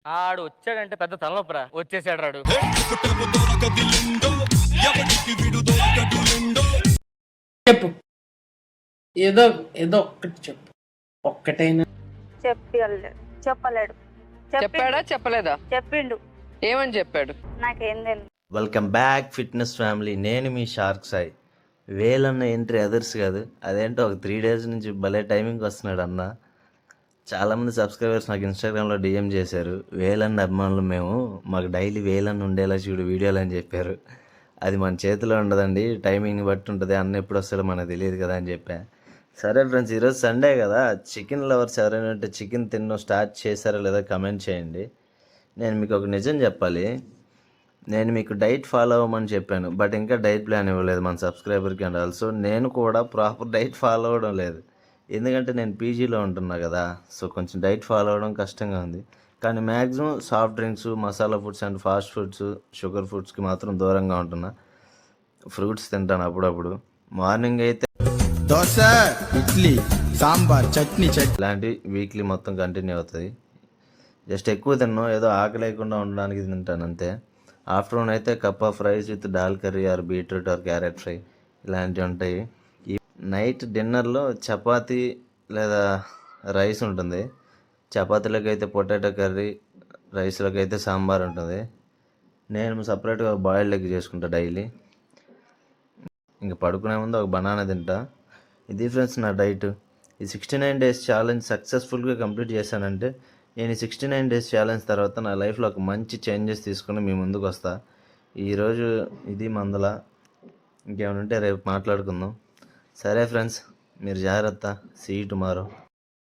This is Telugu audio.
ఆడు వచ్చాడంటే పెద్ద తలనొప్పరా. వచ్చేసాడు రాడు. చెప్పు, ఏదో ఏదో ఒక్కటి చెప్పు, ఒక్కటైనా. చెప్పలేడు. చెప్పాడా చెప్పలేదా? చెప్పిండు. ఏమని చెప్పాడు? నాకేం తెలియదు. Welcome back fitness family. నేను మీ షార్క్ సాయి. వేలన్న ఎంట్రీ అదర్స్ కాదు, అదేంటో ఒక 3 days నుంచి భలే టైమింగ్కి వస్తున్నాడు అన్న. చాలామంది సబ్స్క్రైబర్స్ నాకు ఇన్స్టాగ్రామ్లో డిఎం చేశారు, వేలన్న అభిమానులు మేము, మాకు డైలీ వేలన్న ఉండేలా చూడు వీడియోలు అని చెప్పారు. అది మన చేతిలో ఉండదండి, టైమింగ్ని బట్టి ఉంటుంది, అన్న ఎప్పుడు వస్తాడో మనకు తెలియదు కదా అని చెప్పా. సరే ఫ్రెండ్స్, ఈరోజు సండే కదా, చికెన్ లవర్స్ ఎవరైనా ఉంటే చికెన్ తినడం స్టార్ట్ చేశారా లేదా కమెంట్ చేయండి. నేను మీకు ఒక నిజం చెప్పాలి, నేను మీకు డైట్ ఫాలో అవ్వమని చెప్పాను, బట్ ఇంకా డైట్ ప్లాన్ ఇవ్వలేదు మన సబ్స్క్రైబర్కి. అండ్ ఆల్సో నేను కూడా ప్రాపర్ డైట్ ఫాలో అవ్వడం లేదు, ఎందుకంటే నేను పీజీలో ఉంటున్నా కదా, సో కొంచెం డైట్ ఫాలో అవ్వడం కష్టంగా ఉంది. కానీ maximum soft drinks, masala foods and fast foods, sugar ఫుడ్స్కి మాత్రం దూరంగా ఉంటున్నా. ఫ్రూట్స్ తింటాను అప్పుడప్పుడు. మార్నింగ్ అయితే దోశ, ఇడ్లీ, సాంబార్, చట్నీ ఇలాంటి వీక్లీ మొత్తం కంటిన్యూ అవుతుంది. జస్ట్ ఎక్కువ తిన్నాను, ఏదో ఆకలి లేకుండా ఉండడానికి తింటాను అంతే. ఆఫ్టర్నూన్ అయితే cup of rice with dal curry or beetroot or carrot fry ఇలాంటివి ఉంటాయి. ఈ నైట్ డిన్నర్లో చపాతీ లేదా రైస్ ఉంటుంది. చపాతీలోకి అయితే పొటాటో కర్రీ, రైస్లోకి అయితే సాంబార్ ఉంటుంది. నేను సపరేట్గా బాయిల్డ్ ఎగ్ చేసుకుంటా డైలీ. ఇంక పడుకునే ముందు ఒక బనానా తింటా. ఇది ఫ్రెండ్స్ నా డైట్. ఈ 69 days ఛాలెంజ్ సక్సెస్ఫుల్గా కంప్లీట్ చేశానంటే, నేను ఈ 69 days ఛాలెంజ్ తర్వాత నా లైఫ్లో ఒక మంచి చేంజెస్ తీసుకుని మీ ముందుకు వస్తా. ఈరోజు ఇది మందల, ఇంకేమైనా ఉంటే రేపు మాట్లాడుకుందాం. సరే ఫ్రెండ్స్, మీరు జాగ్రత్త. See you tomorrow.